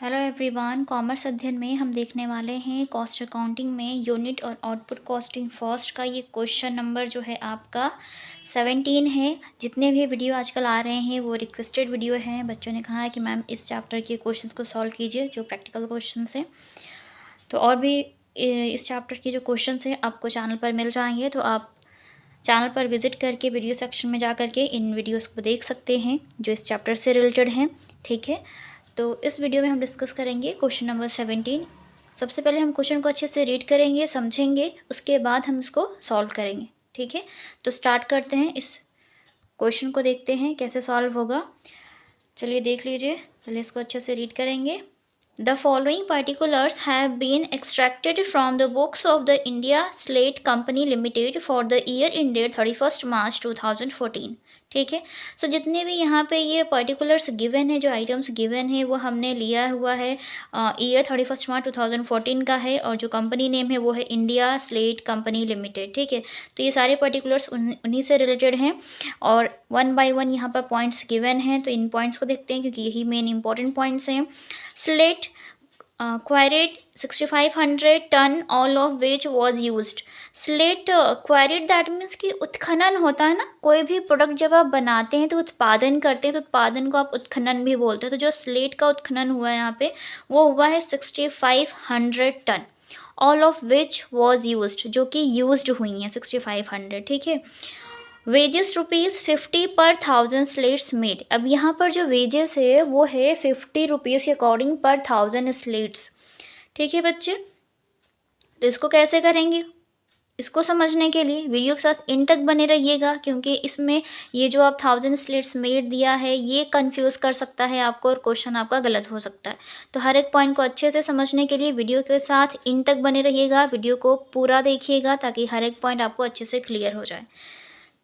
Hello everyone, commerce अध्ययन में हम देखने वाले हैं कॉस्ट अकाउंटिंग में यूनिट और आउटपुट कॉस्टिंग फर्स्ट का ये क्वेश्चन नंबर जो है आपका 17 है। जितने भी वीडियो आजकल आ रहे हैं वो रिक्वेस्टेड वीडियो हैं। बच्चों ने कहा है कि मैम इस चैप्टर के क्वेश्चंस को सॉल्व कीजिए जो प्रैक्टिकल क्वेश्चंस हैं। तो और भी इस चैप्टर के जो क्वेश्चंस हैं आपको चैनल पर मिल जाएंगे, तो आप चैनल पर विजिट करके वीडियो सेक्शन में जा करके इन वीडियोज़ को देख सकते हैं जो इस चैप्टर से रिलेटेड हैं। ठीक है, तो इस वीडियो में हम डिस्कस करेंगे क्वेश्चन नंबर 17। सबसे पहले हम क्वेश्चन को अच्छे से रीड करेंगे, समझेंगे, उसके बाद हम इसको सॉल्व करेंगे। ठीक है, तो स्टार्ट करते हैं, इस क्वेश्चन को देखते हैं कैसे सॉल्व होगा। चलिए देख लीजिए, पहले इसको अच्छे से रीड करेंगे। The following particulars have been extracted from the books of the India Slate Company Limited for the year ended 31st March 2014। ठीक है, सो जितने भी यहाँ पे ये पर्टिकुलर्स गिवन है, जो आइटम्स गिवन है वो हमने लिया हुआ है ईयर 31 मार्च 2014 का है, और जो कंपनी नेम है वो है इंडिया स्लेट कंपनी लिमिटेड। ठीक है, तो ये सारे पर्टिकुलर्स उन्हीं से रिलेटेड हैं और वन बाय वन यहाँ पर पॉइंट्स गिवन हैं। तो इन पॉइंट्स को देखते हैं क्योंकि यही मेन इंपॉर्टेंट पॉइंट्स हैं। Slate quarried 6500 ton, all of which was used। Slate quarried that means कि उत्खनन होता है ना, कोई भी प्रोडक्ट जब आप बनाते हैं तो उत्पादन करते हैं तो उत्पादन को आप उत्खनन भी बोलते हैं। तो जो स्लेट का उत्खनन हुआ है यहाँ पे वो हुआ है 6500 ton, all of which was used, जो कि यूज्ड हुई हैं 6500। ठीक है, वेजेस ₹50 पर 1000 स्लेट्स मेड। अब यहाँ पर जो वेजेस है वो है 50 रुपीज़ के अकॉर्डिंग पर 1000 स्लेट्स। ठीक है बच्चे, तो इसको कैसे करेंगे, इसको समझने के लिए वीडियो के साथ इन तक बने रहिएगा, क्योंकि इसमें ये जो आप 1000 स्लेट्स मेड दिया है ये कंफ्यूज कर सकता है आपको और क्वेश्चन आपका गलत हो सकता है। तो हर एक पॉइंट को अच्छे से समझने के लिए वीडियो के साथ इन तक बने रहिएगा, वीडियो को पूरा देखिएगा ताकि हर एक पॉइंट आपको अच्छे से क्लियर हो जाए।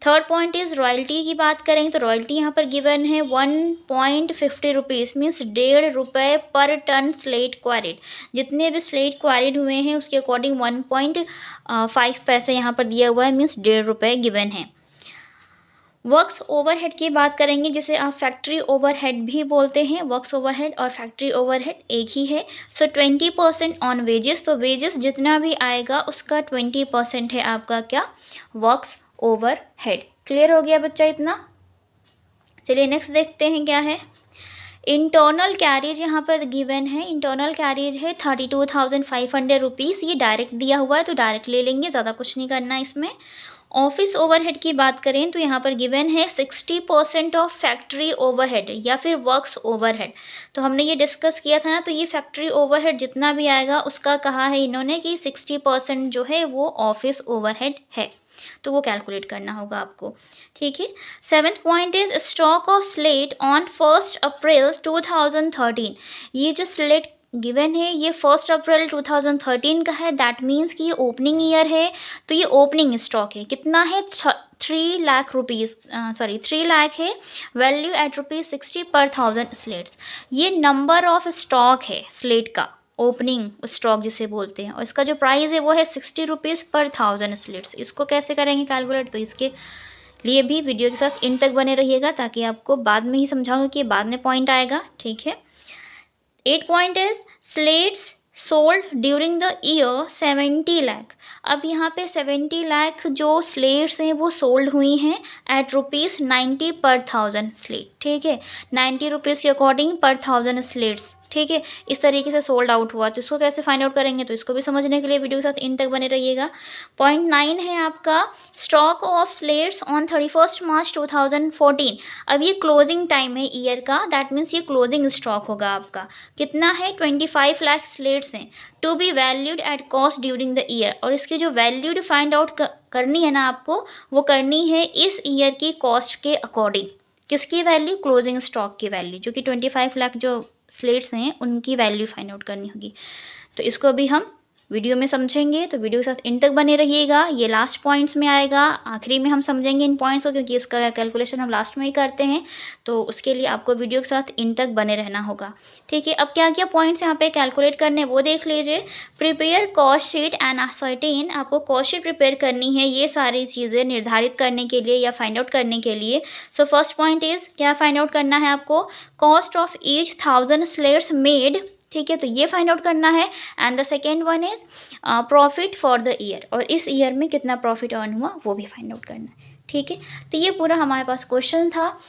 थर्ड पॉइंट इज़ रॉयल्टी की बात करेंगे तो रॉयल्टी यहाँ पर गिवन है 1.50 रुपीज़, मीन्स ₹1.50 पर टन स्लेट क्वारिड। जितने भी स्लेट क्वारिड हुए हैं उसके अकॉर्डिंग 1.5 पैसे यहाँ पर दिया हुआ है, मीन्स ₹1.50 गिवन है। वर्क्स ओवरहेड की बात करेंगे जिसे आप फैक्ट्री ओवरहेड भी बोलते हैं। वर्क्स ओवरहेड और फैक्ट्री ओवरहेड एक ही है। सो 20% ऑन वेजेस, तो वेजेस जितना भी आएगा उसका 20% है आपका क्या, वर्क्स ओवरहेड। क्लियर हो गया बच्चा इतना। चलिए नेक्स्ट देखते हैं क्या है। इंटरनल कैरेज यहाँ पर गिवन है, इंटरनल कैरेज है 32,500 रुपीज़। ये डायरेक्ट दिया हुआ है तो डायरेक्ट ले लेंगे, ज़्यादा कुछ नहीं करना इसमें। ऑफिस ओवरहेड की बात करें तो यहाँ पर गिवन है 60% ऑफ फैक्ट्री ओवरहेड या फिर वर्क्स ओवरहेड। तो हमने ये डिस्कस किया था ना, तो ये फैक्ट्री ओवरहेड जितना भी आएगा उसका कहा है इन्होंने कि 60% जो है वो ऑफिस ओवरहेड है, तो वो कैलकुलेट करना होगा आपको। ठीक है, 7th point is stock of slate on 1 अप्रैल 2013। ये जो स्लेट गिवन है ये 1 अप्रैल 2013 का है, दैट मीन्स कि ये ओपनिंग ईयर है, तो ये ओपनिंग स्टॉक है। कितना है, 3 लाख रुपीज़, 3 लाख है, वैल्यू एट ₹60 पर 1000 स्लेट्स। ये नंबर ऑफ स्टॉक है स्लेट का, ओपनिंग स्टॉक जिसे बोलते हैं, और इसका जो प्राइस है वो है 60 रुपीज़ पर 1000 स्लेट्स। इसको कैसे करेंगे कैलकुलेट, तो इसके लिए भी वीडियो के साथ इन तक बने रहिएगा ताकि आपको बाद में ही समझाऊंगी कि बाद में पॉइंट आएगा। ठीक है, 8 point is slates sold during the year 70 lakh. अब यहाँ पे 70 लाख जो स्लेट्स हैं वो सोल्ड हुई हैं एट ₹90 पर 1000 स्लेट। ठीक है, 90 रुपीज़ के अकॉर्डिंग पर 1000 स्लेट्स। ठीक है, इस तरीके से सोल्ड आउट हुआ। तो इसको कैसे फाइंड आउट करेंगे, तो इसको भी समझने के लिए वीडियो के साथ इन तक बने रहिएगा। पॉइंट 9 है आपका stock of slates on 31 March 2014। अब ये क्लोजिंग टाइम है ईयर का, दैट मीन्स ये क्लोजिंग स्टॉक होगा आपका। कितना है, 25 लाख स्लेट्स हैं, to be valued at cost during the year. और इसकी जो वैल्यूड फाइंड आउट करनी है ना आपको, वो करनी है इस ईयर की कॉस्ट के अकॉर्डिंग। किसकी वैल्यू, क्लोजिंग स्टॉक की वैल्यू, जो कि 25 लाख जो स्लेट्स हैं उनकी वैल्यू फाइंड आउट करनी होगी। तो इसको अभी हम वीडियो में समझेंगे, तो वीडियो के साथ इन तक बने रहिएगा। ये लास्ट पॉइंट्स में आएगा, आखिरी में हम समझेंगे इन पॉइंट्स को, क्योंकि इसका कैलकुलेशन हम लास्ट में ही करते हैं, तो उसके लिए आपको वीडियो के साथ इन तक बने रहना होगा। ठीक है, अब क्या क्या पॉइंट्स यहाँ पे कैलकुलेट करने वो देख लीजिए। Prepare cost sheet and ascertain, आपको कॉस्ट शीट प्रिपेयर करनी है ये सारी चीज़ें निर्धारित करने के लिए या फाइंड आउट करने के लिए। सो फर्स्ट पॉइंट इज़ क्या फाइंड आउट करना है आपको, cost of each 1000 slates made ठीक है, तो ये फाइंड आउट करना है। And the second one is profit for the year, और इस ईयर में कितना प्रॉफिट अर्न हुआ वो भी फाइंड आउट करना है। ठीक है, तो ये पूरा हमारे पास क्वेश्चन था,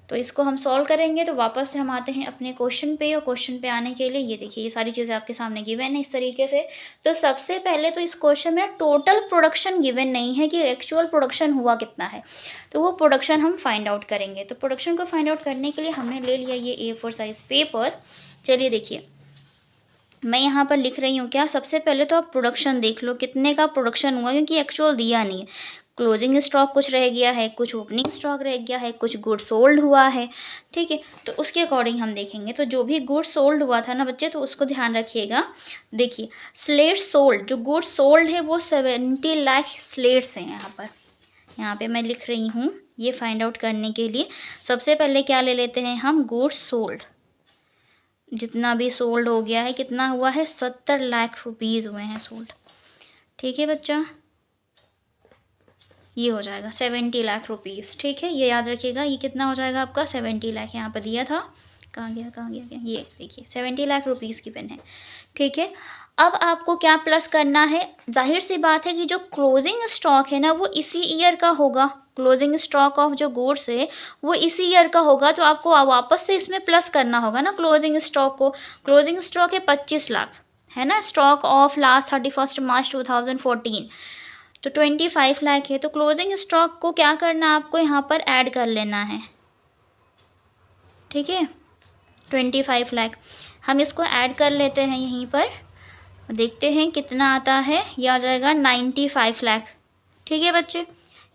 तो इसको हम सॉल्व करेंगे। तो वापस से हम आते हैं अपने क्वेश्चन पे, और क्वेश्चन पे आने के लिए ये देखिए ये सारी चीज़ें आपके सामने गिवन है इस तरीके से। तो सबसे पहले तो इस क्वेश्चन में टोटल प्रोडक्शन गिवन नहीं है कि एक्चुअल प्रोडक्शन हुआ कितना है, तो वो प्रोडक्शन हम फाइंड आउट करेंगे। तो प्रोडक्शन को फाइंड आउट करने के लिए हमने ले लिया ये A4 साइज पेपर। चलिए देखिए मैं यहाँ पर लिख रही हूँ क्या, सबसे पहले तो आप प्रोडक्शन देख लो कितने का प्रोडक्शन हुआ, क्योंकि एक्चुअल दिया नहीं है। क्लोजिंग स्टॉक कुछ रह गया है, कुछ ओपनिंग स्टॉक रह गया है, कुछ गुड सोल्ड हुआ है। ठीक है, तो उसके अकॉर्डिंग हम देखेंगे। तो जो भी गुड सोल्ड हुआ था ना बच्चे, तो उसको ध्यान रखिएगा। देखिए स्लेट्स सोल्ड, जो गुड सोल्ड है वो 70 लाख स्लेट्स हैं यहाँ पे मैं लिख रही हूँ। ये फाइंड आउट करने के लिए सबसे पहले क्या ले लेते हैं हम, गुड सोल्ड। जितना भी सोल्ड हो गया है, कितना हुआ है, 70 लाख रुपीज़ हुए हैं सोल्ड। ठीक है बच्चा, ये हो जाएगा 70 लाख रुपीज़। ठीक है, ये याद रखिएगा, ये कितना हो जाएगा आपका 70 लाख। यहाँ पर दिया था, कहाँ गया, ये देखिए 70 लाख रुपीज़ की पेन है। ठीक है, अब आपको क्या प्लस करना है, जाहिर सी बात है कि जो क्लोजिंग स्टॉक है ना वो इसी ईयर का होगा। क्लोजिंग स्टॉक ऑफ जो गुड्स है वो इसी ईयर का होगा, तो आपको वापस से इसमें प्लस करना होगा ना क्लोजिंग स्टॉक को। क्लोजिंग स्टॉक है 25 लाख, है ना, स्टॉक ऑफ लास्ट 31 मार्च 2014, तो 25 लाख है। तो क्लोजिंग स्टॉक को क्या करना है, आपको यहाँ पर ऐड कर लेना है। ठीक है, 25 लाख हम इसको ऐड कर लेते हैं यहीं पर, देखते हैं कितना आता है। ये आ जाएगा 95 लाख। ठीक है बच्चे,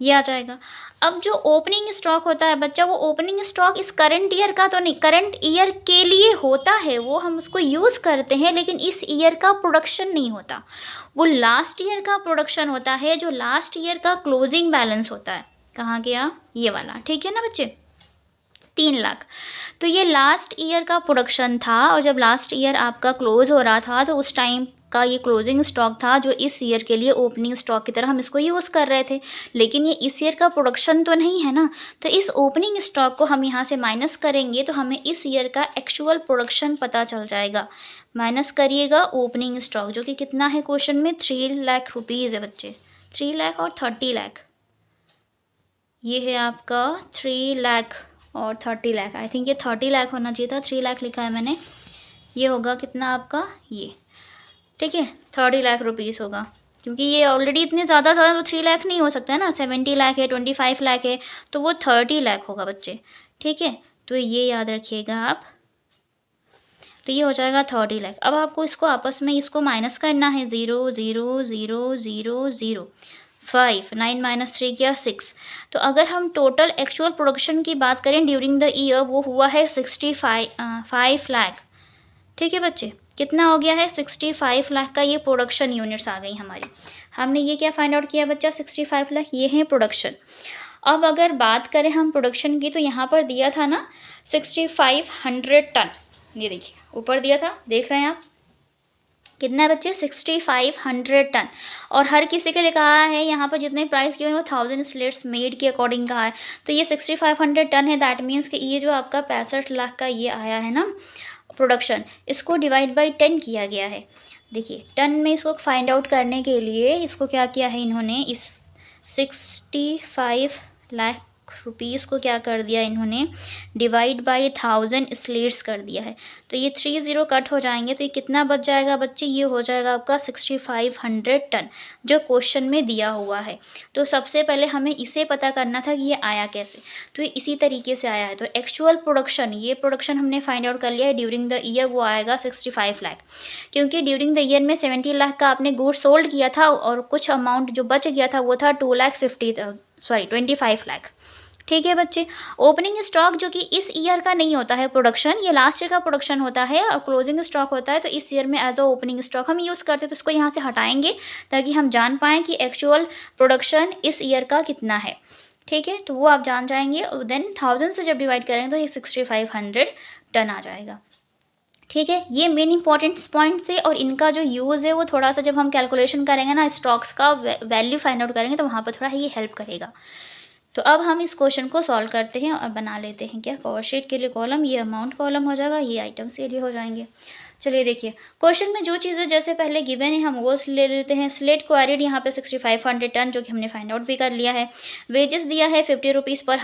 ये आ जाएगा। अब जो ओपनिंग स्टॉक होता है बच्चा, वो ओपनिंग स्टॉक इस करंट ईयर का तो नहीं, करंट ईयर के लिए होता है, वो हम उसको यूज़ करते हैं, लेकिन इस ईयर का प्रोडक्शन नहीं होता, वो लास्ट ईयर का प्रोडक्शन होता है, जो लास्ट ईयर का क्लोजिंग बैलेंस होता है। कहाँ गया, ये वाला। ठीक है ना बच्चे, 3 लाख। तो ये लास्ट ईयर का प्रोडक्शन था, और जब लास्ट ईयर आपका क्लोज हो रहा था तो उस टाइम का ये क्लोजिंग स्टॉक था, जो इस ईयर के लिए ओपनिंग स्टॉक की तरह हम इसको यूज़ कर रहे थे, लेकिन ये इस ईयर का प्रोडक्शन तो नहीं है ना। तो इस ओपनिंग स्टॉक को हम यहाँ से माइनस करेंगे तो हमें इस ईयर का एक्चुअल प्रोडक्शन पता चल जाएगा। माइनस करिएगा ओपनिंग स्टॉक, जो कि कितना है क्वेश्चन में, 3 लाख रुपीज़ है बच्चे, 3 लाख और 30 लाख। ये है आपका 3 लाख और 30 लाख, आई थिंक ये 30 लाख होना चाहिए था, 3 लाख लिखा है मैंने। ये होगा कितना आपका, ये ठीक है 30 लाख रुपीज़ होगा, क्योंकि ये ऑलरेडी इतने ज़्यादा तो 3 लाख नहीं हो सकता है ना, 70 लाख है, 25 लाख है, तो वो 30 लाख होगा बच्चे। ठीक है, तो ये याद रखिएगा आप। तो ये हो जाएगा 30 लाख। अब आपको इसको आपस में इसको माइनस करना है, 0 0 0 0 0 5, 9 माइनस 3 क्या, 6। तो अगर हम टोटल एक्चुअल प्रोडक्शन की बात करें ड्यूरिंग द ईयर, वो हुआ है 65 लाख। ठीक है बच्चे, कितना हो गया है, 65 लाख का ये प्रोडक्शन यूनिट्स आ गई हमारी। हमने ये क्या फाइंड आउट किया बच्चा, 65 लाख, ये है प्रोडक्शन। अब अगर बात करें हम प्रोडक्शन की, तो यहाँ पर दिया था ना 6500 टन, ये देखिए ऊपर दिया था, देख रहे हैं आप कितना है बच्चे, 6500 टन। और हर किसी के लिए कहा है यहाँ पर जितने प्राइस गिवन वो 1000 स्लेट्स मेड के अकॉर्डिंग कहा है। तो ये 6500 टन है, दैट मीन्स कि ये जो आपका 65 लाख का ये आया है ना प्रोडक्शन, इसको डिवाइड बाई 10 किया गया है। देखिए टन में इसको फाइंड आउट करने के लिए इसको क्या किया है इन्होंने, इस 65 लाख रुपीज़ को क्या कर दिया इन्होंने, डिवाइड बाई 1000 स्लेट्स कर दिया है। तो ये 30 कट हो जाएंगे, तो ये कितना बच जाएगा बच्चे, ये हो जाएगा आपका 6500 टन, जो क्वेश्चन में दिया हुआ है। तो सबसे पहले हमें इसे पता करना था कि ये आया कैसे, तो ये इसी तरीके से आया है। तो एक्चुअल प्रोडक्शन, ये प्रोडक्शन हमने फाइंड आउट कर लिया है ड्यूरिंग द ईयर, वो आएगा 65 लाख, क्योंकि ड्यूरिंग द ईयर में 70 लाख का आपने गुड्स सोल्ड किया था, और कुछ अमाउंट जो बच गया था वो था 25 लाख। ठीक है बच्चे, ओपनिंग स्टॉक जो कि इस ईयर का नहीं होता है प्रोडक्शन, ये लास्ट ईयर का प्रोडक्शन होता है, और क्लोजिंग स्टॉक होता है, तो इस ईयर में एज अ ओपनिंग स्टॉक हम यूज़ करते हैं। तो इसको यहाँ से हटाएंगे ताकि हम जान पाएँ कि एक्चुअल प्रोडक्शन इस ईयर का कितना है। ठीक है, तो वो आप जान जाएंगे, देन 1000 से जब डिवाइड करेंगे तो ये 6500 टन आ जाएगा। ठीक है, ये मेन इंपॉर्टेंट पॉइंट्स है, और इनका जो यूज़ है वो थोड़ा सा जब हम कैलकुलेशन करेंगे ना, स्टॉक्स का वैल्यू फाइंड आउट करेंगे, तो वहाँ पर थोड़ा ये हेल्प करेगा। तो अब हम इस क्वेश्चन को सॉल्व करते हैं और बना लेते हैं क्या, कवर शीट के लिए कॉलम, ये अमाउंट कॉलम हो जाएगा, ये आइटम्स के लिए हो जाएंगे। चलिए देखिए, क्वेश्चन में जो चीज़ें जैसे पहले गिवन है हम वो ले लेते हैं। स्लेट क्वारिड यहाँ पे 6500 टन, जो कि हमने फाइंड आउट भी कर लिया है। वेजेस दिया है 50 रुपीज़ पर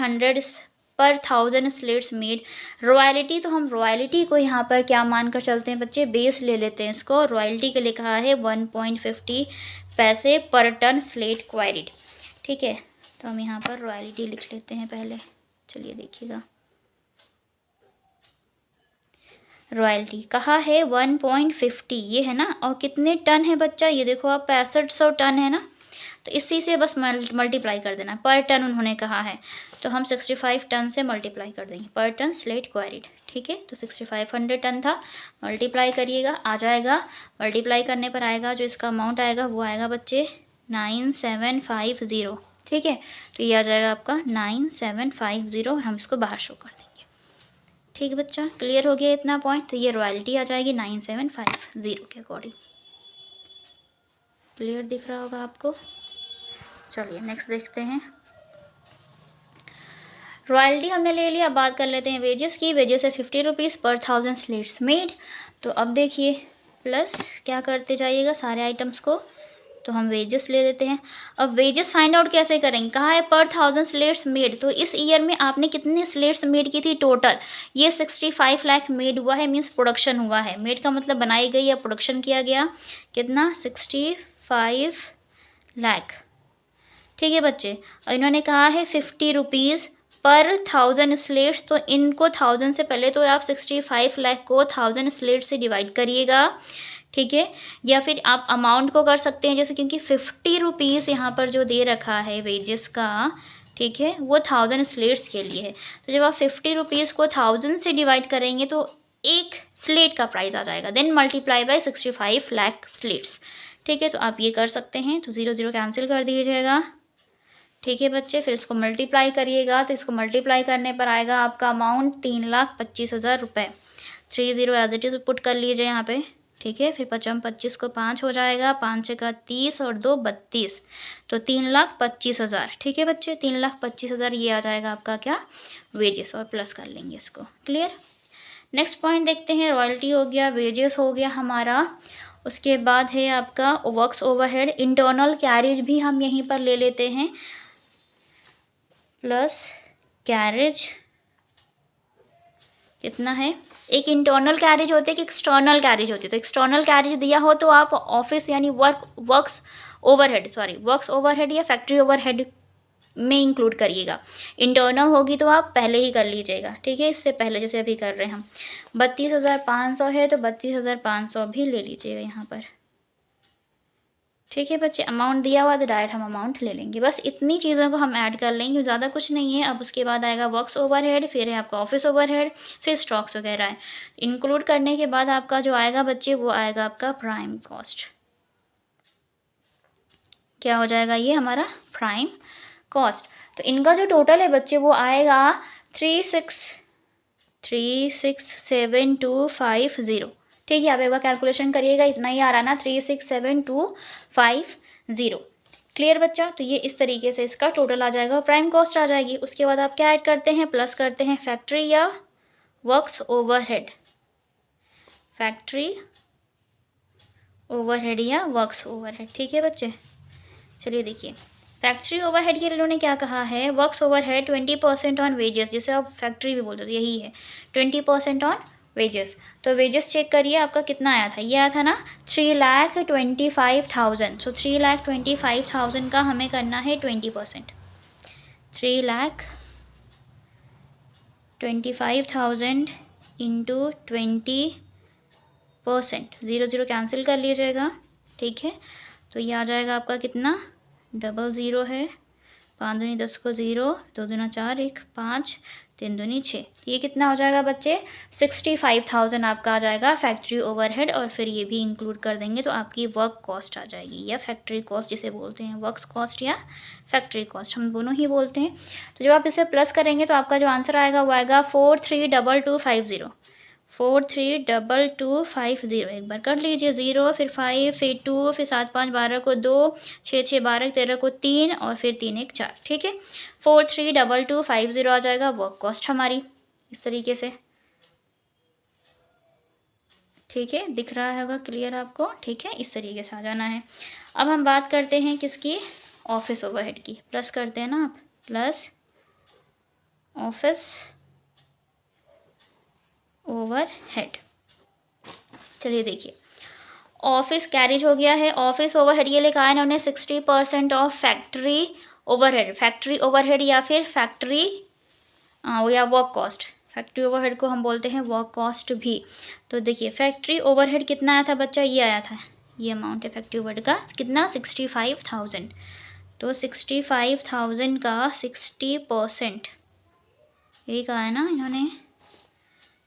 1000 स्लेट्स मेड। रॉयल्टी, तो हम रॉयल्टी को यहाँ पर क्या मानकर चलते हैं बच्चे, बेस ले लेते हैं इसको। रॉयल्टी के लिए कहा है 1.50 पैसे पर टन स्लेट क्वारिड। ठीक है, तो हम यहाँ पर रॉयल्टी लिख लेते हैं पहले। चलिए देखिएगा, रॉयल्टी कहा है 1.50, ये है ना, और कितने टन है बच्चा, ये देखो आप 6500 टन है ना, तो इसी से बस मल्टीप्लाई कर देना। पर टन उन्होंने कहा है, तो हम 65 टन से मल्टीप्लाई कर देंगे, पर टन स्लेट क्वारिड। ठीक है, तो 6500 टन था, मल्टीप्लाई करिएगा, आ जाएगा। मल्टीप्लाई करने पर आएगा जो इसका अमाउंट आएगा वो आएगा बच्चे 9750। ठीक है, तो ये आ जाएगा आपका 9750 और हम इसको बाहर शो कर देंगे। ठीक है बच्चा, क्लियर हो गया इतना पॉइंट। तो ये रॉयल्टी आ जाएगी 9750 के अकॉर्डिंग। क्लियर दिख रहा होगा आपको। चलिए नेक्स्ट देखते हैं। रॉयल्टी हमने ले लिया, बात कर लेते हैं वेजेस की। वेजेस है 50 रुपीज़ पर 1000 स्लेट्स मेड। तो अब देखिए, प्लस क्या करते जाइएगा सारे आइटम्स को, तो हम वेजेस ले लेते हैं। अब वेजेस फाइंड आउट कैसे करेंगे, कहाँ है पर 1000 स्लेट्स मेड, तो इस ईयर में आपने कितनी स्लेट्स मेड की थी टोटल, ये 65 लाख मेड हुआ है, मीन्स प्रोडक्शन हुआ है। मेड का मतलब बनाई गई या प्रोडक्शन किया गया, कितना 65 लाख। ठीक है बच्चे, और इन्होंने कहा है 50 रुपीज़ पर 1000 स्लेट्स, तो इनको 1000 से पहले तो आप 65 लाख को 1000 स्लेट से डिवाइड करिएगा। ठीक है, या फिर आप अमाउंट को कर सकते हैं जैसे, क्योंकि 50 रुपीज़ यहाँ पर जो दे रखा है वेजेस का, ठीक है, वो 1000 स्लेट्स के लिए है। तो जब आप 50 रुपीज़ को 1000 से डिवाइड करेंगे तो एक स्लेट का प्राइस आ जाएगा, then multiply by 65 lakh slates. ठीक है, तो आप ये कर सकते हैं, तो 0 0 कैंसिल कर दीजिएगा। ठीक है बच्चे, फिर इसको मल्टीप्लाई करिएगा, तो इसको मल्टीप्लाई करने पर आएगा आपका अमाउंट 3,25,000 रुपये। 30 एज इट इज़ पुट कर लीजिए यहाँ पे। ठीक है, फिर 25 को 5 हो जाएगा, 5 का 30 और 2 32, तो 3,25,000। ठीक है बच्चे, 3,25,000 ये आ जाएगा आपका क्या, वेजेस, और प्लस कर लेंगे इसको। क्लियर। नेक्स्ट पॉइंट देखते हैं, रॉयल्टी हो गया, वेजेस हो गया हमारा। उसके बाद है आपका वर्क्स ओवरहेड। इंटरनल कैरेज भी हम यहीं पर ले लेते हैं, प्लस कैरेज कितना है, एक इंटरनल कैरेज होती है कि एक्सटर्नल कैरेज होती है। तो एक्सटर्नल कैरेज दिया हो तो आप ऑफिस यानी वर्क्स ओवरहेड या फैक्ट्री ओवरहेड में इंक्लूड करिएगा। इंटरनल होगी तो आप पहले ही कर लीजिएगा। ठीक है, इससे पहले जैसे अभी कर रहे हैं हम। 32,500 है तो 32,500 भी ले लीजिएगा यहाँ पर। ठीक है बच्चे, अमाउंट दिया हुआ तो डायरेक्ट हम अमाउंट ले लेंगे। बस इतनी चीज़ों को हम ऐड कर लेंगे, ज़्यादा कुछ नहीं है। अब उसके बाद आएगा वर्क्स ओवरहेड, फिर है आपका ऑफिस ओवरहेड, फिर स्टॉक्स वगैरह है। इंक्लूड करने के बाद आपका जो आएगा बच्चे वो आएगा आपका प्राइम कॉस्ट। क्या हो जाएगा ये हमारा प्राइम कॉस्ट। तो इनका जो टोटल है बच्चे वो आएगा 367250। ठीक है, आप एक बार कैलकुलेशन करिएगा, इतना ही आ रहा ना, 367250। क्लियर बच्चा। तो ये इस तरीके से इसका टोटल आ जाएगा, प्राइम कॉस्ट आ जाएगी। उसके बाद आप क्या ऐड करते हैं, प्लस करते हैं फैक्ट्री या वर्क्स ओवरहेड, फैक्ट्री ओवरहेड या वर्क्स ओवरहेड। ठीक है बच्चे, चलिए देखिए, फैक्ट्री ओवरहेड के लिए इन्होंने क्या कहा है, वर्क्स ओवरहेड 20% ऑन वेजेस, जैसे आप फैक्ट्री भी बोलते हो यही है, 20% ऑन वेजेस। तो वेजेस चेक करिए आपका कितना आया था, ये आया था ना 3,25,000। सो 3,25,000 का हमें करना है 20%। 3,25,000 इंटू 20%, 0 0 कैंसिल कर लीजिएगा। ठीक है, तो ये आ जाएगा आपका कितना, 00 है, 5 दूनी 10 को 0, 2 दूना 4, 1 5, 3 दूनी 6, ये कितना हो जाएगा बच्चे, 65,000 आपका आ जाएगा फैक्ट्री ओवरहेड। और फिर ये भी इंक्लूड कर देंगे तो आपकी वर्क कॉस्ट आ जाएगी, या फैक्ट्री कॉस्ट जिसे बोलते हैं, वर्क्स कॉस्ट या फैक्ट्री कॉस्ट, हम दोनों ही बोलते हैं। तो जब आप इसे प्लस करेंगे तो आपका जो आंसर आएगा वो आएगा 432250। 432250, एक बार कर लीजिए, 0 फिर 5 फिर 2 फिर 7 5 12 को 2, 6 6 12 13 को 3 और फिर 3 1 4। ठीक है, 432250 आ जाएगा वर्क कॉस्ट हमारी, इस तरीके से। ठीक है, दिख रहा होगा क्लियर आपको। ठीक है, इस तरीके से आ जाना है। अब हम बात करते हैं किसकी, ऑफिस ओवरहेड की। प्लस करते हैं ना आप, प्लस ऑफिस ओवरहेड। चलिए देखिए, ऑफिस कैरेज हो गया है, ऑफिस ओवरहेड ये लिखा है इन्होंने 60% of factory overhead. Factory overhead या फिर फैक्ट्री या वर्क कॉस्ट, फैक्ट्री ओवरहेड को हम बोलते हैं वर्क कॉस्ट भी। तो देखिए फैक्ट्री ओवरहेड कितना आया था बच्चा, ये आया था, ये अमाउंट है फैक्ट्री ओवरहेड का कितना, 65,000। तो 65,000 का 60%, यही कहा है ना इन्होंने।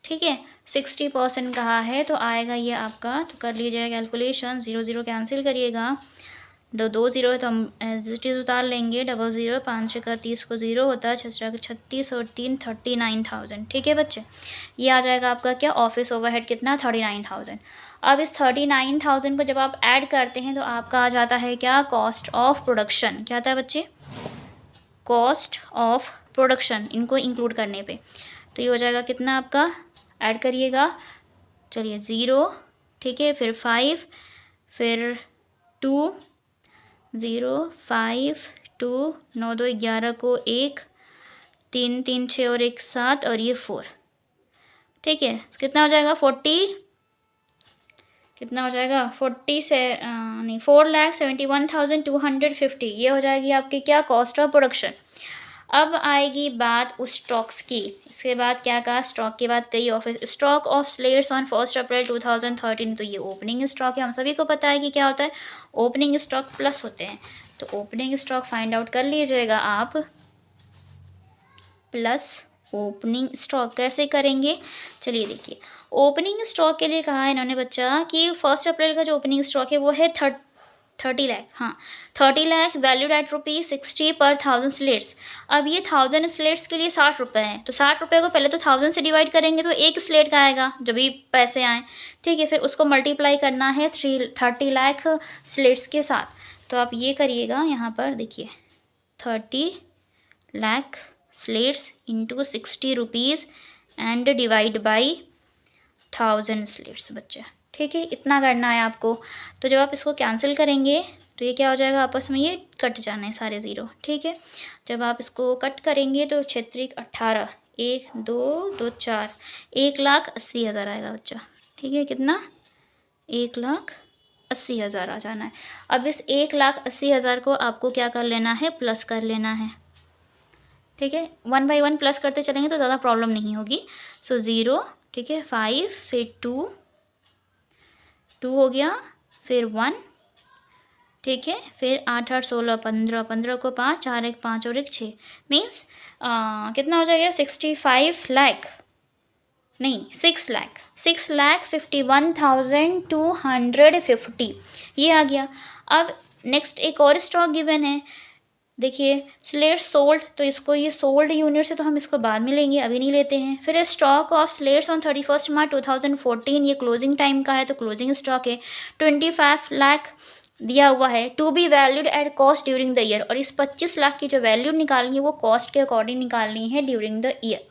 ठीक है, 60% कहा है तो आएगा ये आपका, तो कर लीजिएगा कैलकुलेशन, 0 0 कैंसिल करिएगा, दो जीरो है तो हम एज इट इज उतार लेंगे, 00 5 का 30 को 0 होता है, 6 का 36 और 3 39,000। ठीक है बच्चे, ये आ जाएगा आपका क्या, ऑफिस ओवरहेड कितना, 39,000। अब इस 39,000 को जब आप ऐड करते हैं तो आपका आ जाता है क्या, कॉस्ट ऑफ प्रोडक्शन। क्या आता है बच्चे, कॉस्ट ऑफ प्रोडक्शन, इनको इंक्लूड करने पे तो ये हो जाएगा कितना आपका, ऐड करिएगा। चलिए 0, ठीक है, फिर 5, फिर 2, 0 5 2 9 2 11 को 1 3 3 6 और 1 7 और ये 4। ठीक है, कितना हो जाएगा, 40, कितना हो जाएगा, 40 से नहीं 4,71,250, ये हो जाएगी आपकी क्या, कॉस्ट ऑफ प्रोडक्शन। अब आएगी बात उस स्टॉक्स की, इसके बाद क्या कहा, स्टॉक के बाद कई office, stock of slates on 1 अप्रैल 2013। तो ये ओपनिंग स्टॉक है, हम सभी को पता है कि क्या होता है, ओपनिंग स्टॉक प्लस होते हैं। तो ओपनिंग स्टॉक फाइंड आउट कर लीजिएगा आप, प्लस ओपनिंग स्टॉक कैसे करेंगे, चलिए देखिए। ओपनिंग स्टॉक के लिए कहा है इन्होंने बच्चा कि 1 अप्रैल का जो ओपनिंग स्टॉक है वो है 30 लाख, हाँ 30 लाख, वैल्यूड एट ₹60 पर 1000 स्लेट्स। अब ये 1000 स्लेट्स के लिए 60 रुपये हैं, तो 60 रुपये को पहले तो 1000 से डिवाइड करेंगे तो एक स्लेट का आएगा जब भी पैसे आएँ। ठीक है, फिर उसको मल्टीप्लाई करना है 30 लाख स्लेट्स के साथ। तो आप ये करिएगा, यहाँ पर देखिए 30 lakh slates into 60 rupees and divide by 1000 slates बच्चे। ठीक है, इतना करना है आपको। तो जब आप इसको कैंसिल करेंगे तो ये क्या हो जाएगा, आपस में ये कट जाना है सारे ज़ीरो। ठीक है, जब आप इसको कट करेंगे तो 6 × 18, 1 2 2 4, 1,80,000 आएगा बच्चा। ठीक है, कितना, 1,80,000 आ जाना है। अब इस 1,80,000 को आपको क्या कर लेना है, प्लस कर लेना है। ठीक है, 1 बाई 1 प्लस करते चलेंगे तो ज़्यादा प्रॉब्लम नहीं होगी। सो 0, ठीक है, 5, फिर 2 हो गया, फिर 1, ठीक है, फिर 8 8 16 15, 15 को 5, 4 1 5 और 1 6, मीन्स कितना हो जाएगा, 65 लाख नहीं 6,51,250 ये आ गया। अब नेक्स्ट एक और स्टॉक गिवन है, देखिए स्लेट्स सोल्ड, तो इसको ये सोल्ड यूनिट से तो हम इसको बाद में लेंगे, अभी नहीं लेते हैं। फिर stock of slates on 31 March 2014, ये क्लोजिंग टाइम का है तो क्लोजिंग स्टॉक है, 25 लाख दिया हुआ है, to be valued at cost during the year. और इस 25 लाख की जो वैल्यू निकालनी है वो कॉस्ट के अकॉर्डिंग निकालनी है ड्यूरिंग द ईयर।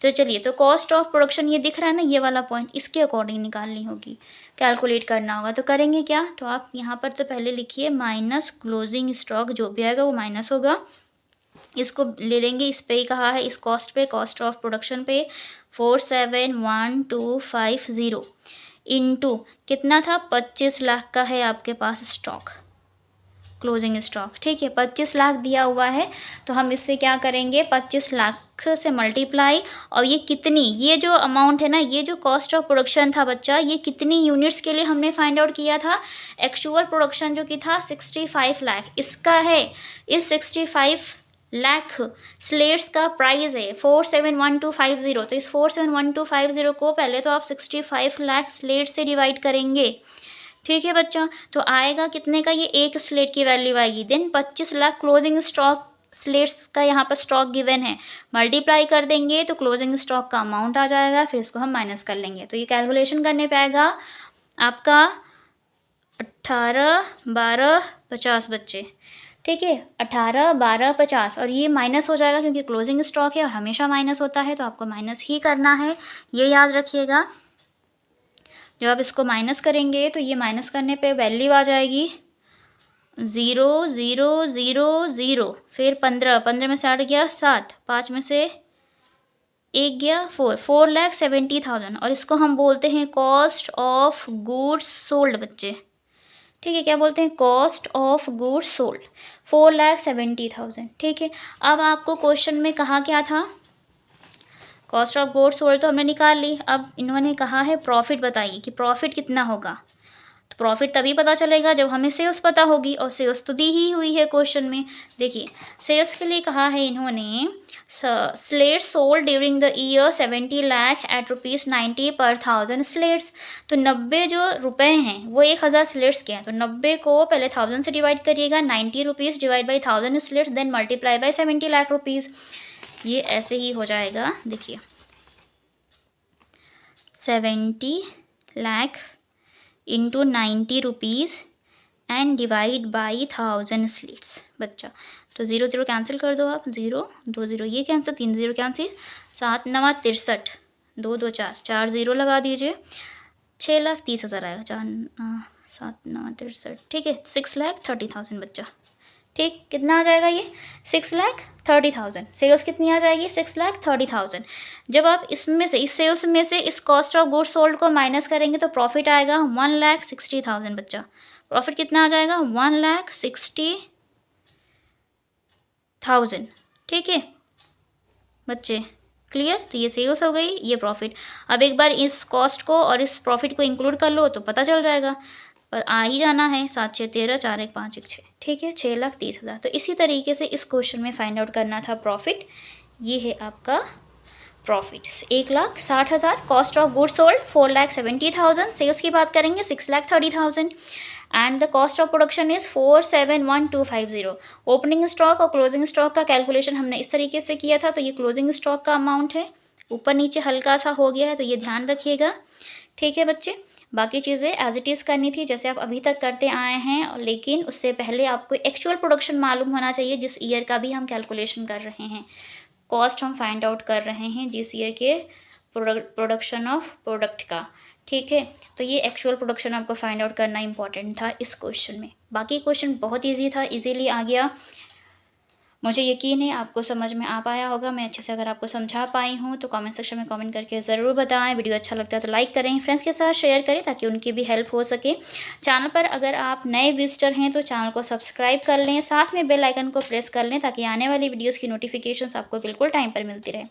तो चलिए, तो कॉस्ट ऑफ प्रोडक्शन ये दिख रहा है ना, ये वाला पॉइंट, इसके अकॉर्डिंग निकालनी होगी, कैलकुलेट करना होगा। तो करेंगे क्या, तो आप यहाँ पर तो पहले लिखिए माइनस क्लोजिंग स्टॉक, जो भी आएगा वो माइनस होगा, इसको ले लेंगे, इस पे ही कहा है, इस कॉस्ट पे, कॉस्ट ऑफ प्रोडक्शन पे 471250 इंटू कितना था, 25 लाख का है आपके पास स्टॉक, क्लोजिंग स्टॉक। ठीक है, 25 लाख दिया हुआ है तो हम इससे क्या करेंगे, 25 लाख से मल्टीप्लाई, और ये कितनी, ये जो अमाउंट है ना, ये जो कॉस्ट ऑफ प्रोडक्शन था बच्चा, ये कितनी यूनिट्स के लिए हमने फाइंड आउट किया था, एक्चुअल प्रोडक्शन जो कि था 65 लाख, इसका है, इस 65 लाख स्लेट्स का प्राइस है 471250। तो इस 471250 को पहले तो आप 65 लाख स्लेट से डिवाइड करेंगे। ठीक है बच्चा, तो आएगा कितने का, ये एक स्लेट की वैल्यू आएगी, then 25 lakh closing stock slates का यहाँ पर स्टॉक गिवन है, मल्टीप्लाई कर देंगे तो क्लोजिंग स्टॉक का अमाउंट आ जाएगा, फिर इसको हम माइनस कर लेंगे। तो ये कैलकुलेशन करने पे आएगा आपका 18 12 50 बच्चे। ठीक है, 18 12 50, और ये माइनस हो जाएगा क्योंकि क्लोजिंग स्टॉक है और हमेशा माइनस होता है, तो आपको माइनस ही करना है, ये याद रखिएगा। जब आप इसको माइनस करेंगे तो ये माइनस करने पे वैल्यू आ जाएगी 0 0 0 0, फिर 15, 15 में से 8 गया 7, 5 में से 1 गया 4, 4,70,000। और इसको हम बोलते हैं कॉस्ट ऑफ गुड्स सोल्ड बच्चे। ठीक है, क्या बोलते हैं? Cost of goods sold, 4,70,000। ठीक है, अब आपको क्वेश्चन में कहा क्या था? कॉस्ट ऑफ गुड्स सोल्ड तो हमने निकाल ली। अब इन्होंने कहा है प्रॉफिट बताइए कि प्रॉफिट कितना होगा। तो प्रॉफिट तभी पता चलेगा जब हमें सेल्स पता होगी, और सेल्स तो दी ही हुई है क्वेश्चन में। देखिए, सेल्स के लिए कहा है इन्होंने slates sold during the year 70 lakh at ₹90 पर 1000 स्लेट्स। तो 90 जो रुपए हैं वो 1000 स्लेट्स के हैं, तो 90 को पहले 1000 से डिवाइड करिएगा, 90 rupees divide by 1000 slates, then multiply by 70 lakh rupees. ये ऐसे ही हो जाएगा। देखिए 70 lakh into 90 rupees and divide by 1000 slates बच्चा। तो 0 0 कैंसिल कर दो आप, 0 2 0 ये कैंसिल, 3 0 कैंसिल, 7 9 63, 2 2 4, 4 0 लगा दीजिए, 6,30,000 आएगा। 4 7 9 63, ठीक है, 6,30,000 बच्चा। ठीक, कितना आ जाएगा ये? 6,30,000। सेल्स कितनी आ जाएगी? 6,30,000। जब आप इसमें से, इस सेल्स में से इस कॉस्ट ऑफ गुड्स सोल्ड को माइनस करेंगे तो प्रॉफिट आएगा 1,60,000 बच्चा। प्रॉफिट कितना आ जाएगा? 1,60,000। ठीक है बच्चे, क्लियर? तो ये सेल्स हो गई, ये प्रॉफिट। अब एक बार इस कॉस्ट को और इस प्रॉफिट को इंक्लूड कर लो तो पता चल जाएगा, पर आ ही जाना है। 7 6 13, 4 1 5 1 6, ठीक है, 6,30,000। तो इसी तरीके से इस क्वेश्चन में फाइंड आउट करना था प्रॉफिट। ये है आपका profit, 1,60,000। Cost of goods sold 4,70,000। Sales की बात करेंगे 6,30,000 and the cost of production is 4,71,250। Opening stock और क्लोजिंग स्टॉक का कैलकुलेशन हमने इस तरीके से किया था, तो ये क्लोजिंग स्टॉक का अमाउंट है, ऊपर नीचे हल्का सा हो गया है, तो ये ध्यान रखिएगा। ठीक है बच्चे, बाकी चीज़ें एज इट इज़ करनी थी जैसे आप अभी तक करते आए हैं, लेकिन उससे पहले आपको एक्चुअल प्रोडक्शन मालूम होना चाहिए, जिस ईयर का भी हम कैलकुलेशन कर रहे हैं। कॉस्ट हम फाइंड आउट कर रहे हैं जिस ईयर के प्रोडक्शन ऑफ प्रोडक्ट का। ठीक है, तो ये एक्चुअल प्रोडक्शन आपको फाइंड आउट करना इंपॉर्टेंट था इस क्वेश्चन में। बाकी क्वेश्चन बहुत ईजी था, इजीली आ गया। मुझे यकीन है आपको समझ में आ पाया होगा। मैं अच्छे से अगर आपको समझा पाई हूँ तो कमेंट सेक्शन में कमेंट करके ज़रूर बताएं। वीडियो अच्छा लगता है तो लाइक करें, फ्रेंड्स के साथ शेयर करें ताकि उनकी भी हेल्प हो सके। चैनल पर अगर आप नए विजिटर हैं तो चैनल को सब्सक्राइब कर लें, साथ में बेल आइकन को प्रेस कर लें ताकि आने वाली वीडियोज़ की नोटिफिकेशंस आपको बिल्कुल टाइम पर मिलती रहे।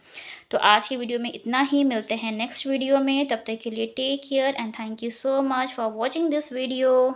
तो आज की वीडियो में इतना ही, मिलते हैं नेक्स्ट वीडियो में। तब तक के लिए take care and thank you so much for watching this video.